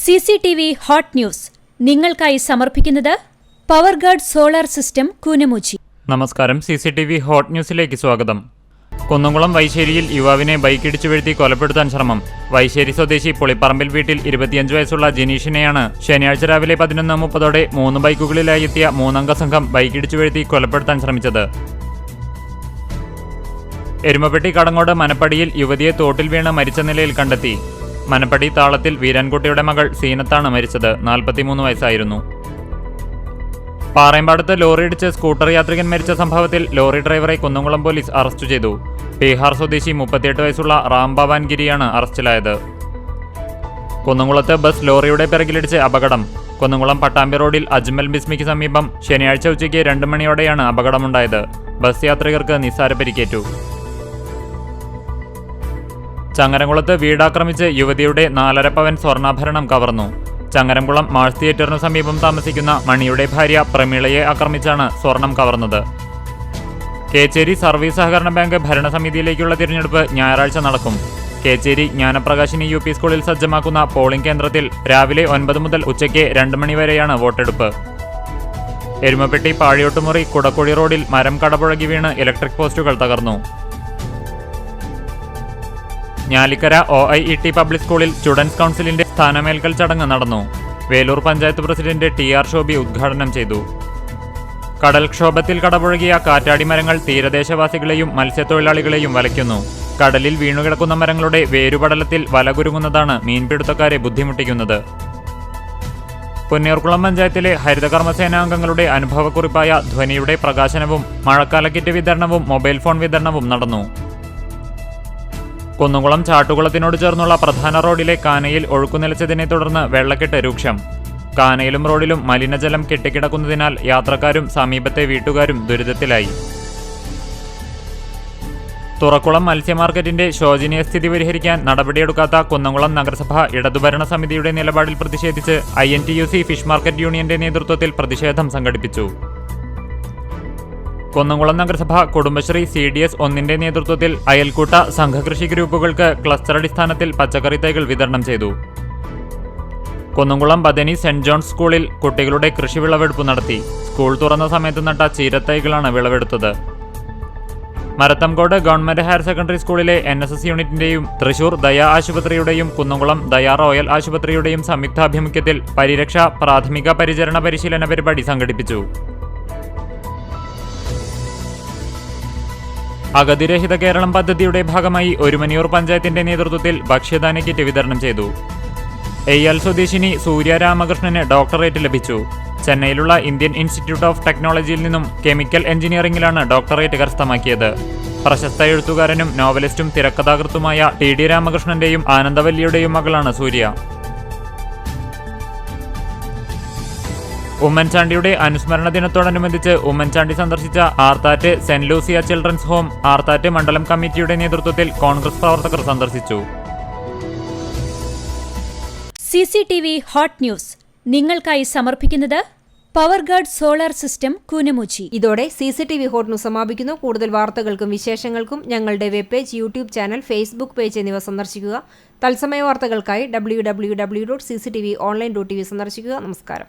CCTV hot news നിങ്ങൾക്കായി സമർപ്പിക്കുന്നത് Powerguard solar system Koonamuchi. നമസ്കാരം. CCTV ഹോട്ട് ന്യൂസിലേക്ക് സ്വാഗതം. കുന്നംകുളം വൈശ്ശേരിയിൽ യുവാവിനെ ബൈക്കിടിച്ചു വീഴ്ത്തി കൊലപ്പെടുത്താൻ ശ്രമം. വൈശ്ശേരി സ്വദേശി പുളിപ്പറമ്പിൽ വീട്ടിൽ 25 വയസ്സുള്ള ജിനീഷിനെയാണ് ശനിയാഴ്ച രാവിലെ 11:30 3 ബൈക്കുകളിലായി എത്തിയ 3-അംഗ സംഘം ബൈക്കിടിച്ചു വീഴ്ത്തി കൊലപ്പെടുത്താൻ ശ്രമിച്ചത്. എരുമപ്പെട്ടി കടങ്ങോട് മനപ്പടിയിൽ യുവതിയെ തോട്ടിൽ വീണ് മരിച്ച നിലയിൽ കണ്ടെത്തി. മനപ്പടി താളത്തിൽ വീരാൻകുട്ടിയുടെ മകൾ സീനത്താണ് മരിച്ചത്. 43 വയസ്സായിരുന്നു. പാറയമ്പാടത്ത് ലോറിയിടിച്ച് സ്കൂട്ടർ യാത്രികൻ മരിച്ച സംഭവത്തിൽ ലോറി ഡ്രൈവറെ കുന്നംകുളം പോലീസ് അറസ്റ്റ് ചെയ്തു. ബീഹാർ സ്വദേശി 38 വയസ്സുള്ള റാംഭവാൻ ഗിരിയാണ് അറസ്റ്റിലായത്. കുന്നംകുളത്ത് ബസ് ലോറിയുടെ പിറകിലിടിച്ച് അപകടം. കുന്നംകുളം പട്ടാമ്പി റോഡിൽ അജ്മൽ ബിസ്മിക്ക് സമീപം ശനിയാഴ്ച ഉച്ചയ്ക്ക് 2 മണിയോടെയാണ് അപകടമുണ്ടായത്. ബസ് യാത്രികർക്ക് നിസ്സാര പരിക്കേറ്റു. ചങ്ങരംകുളത്ത് വീടാക്രമിച്ച് യുവതിയുടെ 4.5 പവൻ സ്വർണ്ണാഭരണം കവർന്നു. ചങ്ങരംകുളം മാഴ്സ് തിയേറ്ററിനു സമീപം താമസിക്കുന്ന മണിയുടെ ഭാര്യ പ്രമീളയെ ആക്രമിച്ചാണ് സ്വർണം കവർന്നത്. കേച്ചേരി സർവീസ് സഹകരണ ബാങ്ക് ഭരണസമിതിയിലേക്കുള്ള തിരഞ്ഞെടുപ്പ് ഞായറാഴ്ച നടക്കും. കേച്ചേരി ജ്ഞാനപ്രകാശിനി UP സ്കൂളിൽ സജ്ജമാക്കുന്ന പോളിംഗ് കേന്ദ്രത്തിൽ രാവിലെ 9 മുതൽ ഉച്ചയ്ക്ക് 2 മണി വരെയാണ് വോട്ടെടുപ്പ്. എരുമപ്പെട്ടി പാഴിയോട്ടുമുറി കുടക്കുഴി റോഡിൽ മരം കടപുഴകി വീണ് ഇലക്ട്രിക് പോസ്റ്റുകൾ തകർന്നു. ഞാലിക്കര OIET പബ്ലിക് സ്കൂളിൽ സ്റ്റുഡൻസ് കൗൺസിലിന്റെ സ്ഥാനമേൽക്കൽ ചടങ്ങ് നടന്നു. വേലൂർ പഞ്ചായത്ത് പ്രസിഡന്റ് TR ശോഭി ഉദ്ഘാടനം ചെയ്തു. കടൽക്ഷോഭത്തിൽ കടപുഴകിയ കാറ്റാടി മരങ്ങൾ തീരദേശവാസികളെയും മത്സ്യത്തൊഴിലാളികളെയും വലയ്ക്കുന്നു. കടലിൽ വീണുകിടക്കുന്ന മരങ്ങളുടെ വേരുപടലത്തിൽ വലകുരുങ്ങുന്നതാണ് മീൻപിടുത്തക്കാരെ ബുദ്ധിമുട്ടിക്കുന്നത്. പുന്നയൂർക്കുളം പഞ്ചായത്തിലെ ഹരിതകർമ്മസേനാംഗങ്ങളുടെ അനുഭവക്കുറിപ്പായ ധ്വനിയുടെ പ്രകാശനവും മഴക്കാല കിറ്റ് വിതരണവും മൊബൈൽ ഫോൺ വിതരണവും നടന്നു. കുന്നംകുളം ചാട്ടുകുളത്തിനോട് ചേർന്നുള്ള പ്രധാന റോഡിലെ കാനയിൽ ഒഴുക്കുനിലച്ചതിനെ തുടർന്ന് വെള്ളക്കെട്ട് രൂക്ഷം. കാനയിലും റോഡിലും മലിനജലം കെട്ടിക്കിടക്കുന്നതിനാൽ യാത്രക്കാരും സമീപത്തെ വീട്ടുകാരും ദുരിതത്തിലായി. തുറക്കുളം മത്സ്യമാർക്കറ്റിന്റെ ശോചനീയ സ്ഥിതി പരിഹരിക്കാൻ നടപടിയെടുക്കാത്ത കുന്നംകുളം നഗരസഭ ഇടതുഭരണ സമിതിയുടെ നിലപാടിൽ പ്രതിഷേധിച്ച് INTUC ഫിഷ് മാർക്കറ്റ് യൂണിയന്റെ നേതൃത്വത്തിൽ പ്രതിഷേധം സംഘടിപ്പിച്ചു. കുന്നംകുളം നഗരസഭ കുടുംബശ്രീ CDS 1 നേതൃത്വത്തിൽ അയൽക്കൂട്ട സംഘകൃഷി ഗ്രൂപ്പുകൾക്ക് ക്ലസ്റ്റർ അടിസ്ഥാനത്തിൽ പച്ചക്കറി തൈകൾ വിതരണം ചെയ്തു. കുന്നംകുളം ബദനി സെന്റ് ജോൺസ് സ്കൂളിൽ കുട്ടികളുടെ കൃഷി വിളവെടുപ്പ് നടത്തി. സ്കൂൾ തുറന്ന സമയത്ത് നട്ട ചീരത്തൈകളാണ് വിളവെടുത്തത്. മരത്തംകോട് ഗവൺമെന്റ് ഹയർ സെക്കൻഡറി സ്കൂളിലെ NSS യൂണിറ്റിന്റെയും തൃശൂർ ദയ ആശുപത്രിയുടെയും കുന്നംകുളം ദയ റോയൽ ആശുപത്രിയുടെയും സംയുക്താഭിമുഖ്യത്തിൽ പരിരക്ഷ പ്രാഥമിക പരിചരണ പരിശീലന പരിപാടി സംഘടിപ്പിച്ചു. അഗതിരഹിത കേരളം പദ്ധതിയുടെ ഭാഗമായി ഒരുമനിയൂർ പഞ്ചായത്തിന്റെ നേതൃത്വത്തിൽ ഭക്ഷ്യധാന്യ കിറ്റ് വിതരണം ചെയ്തു. എയ്യാൽ സ്വദേശിനി സൂര്യ രാമകൃഷ്ണന് ഡോക്ടറേറ്റ് ലഭിച്ചു. ചെന്നൈയിലുള്ള ഇന്ത്യൻ ഇൻസ്റ്റിറ്റ്യൂട്ട് ഓഫ് ടെക്നോളജിയിൽ നിന്നും കെമിക്കൽ എഞ്ചിനീയറിംഗിലാണ് ഡോക്ടറേറ്റ് കരസ്ഥമാക്കിയത്. പ്രശസ്ത എഴുത്തുകാരനും നോവലിസ്റ്റും തിരക്കഥാകൃത്തുമായ TD രാമകൃഷ്ണന്റെയും ആനന്ദവല്ലിയുടെയും മകളാണ് സൂര്യ. ഉമ്മൻചാണ്ടിയുടെ അനുസ്മരണ ദിനത്തോടനുബന്ധിച്ച് ഉമ്മൻചാണ്ടി സന്ദർശിച്ച Arthat saint Lucia children's home Arthat മണ്ഡലം കമ്മിറ്റിയുടെ നേതൃത്വത്തിൽ കോൺഗ്രസ് പ്രവർത്തകർ സന്ദർശിച്ചു. CCTV ഹോട്ട് ന്യൂസ് നിങ്ങൾക്കായി സമർപ്പിക്കുന്നത് പവർഗാർഡ് സോളാർ സിസ്റ്റം കൂനമുച്ചി. ഇതോടെ CCTV ഹോട്ട് ന്യൂസ് സമാപിക്കുന്നു. കൂടുതൽ വാർത്തകൾക്കും വിശേഷങ്ങൾക്കും ഞങ്ങളുടെ web page, YouTube channel, Facebook page എന്നിവ സന്ദർശിക്കുക. തത്സമയ വാർത്തകൾക്കായി www.cctv.online.tv സന്ദർശിക്കുക. നമസ്കാരം.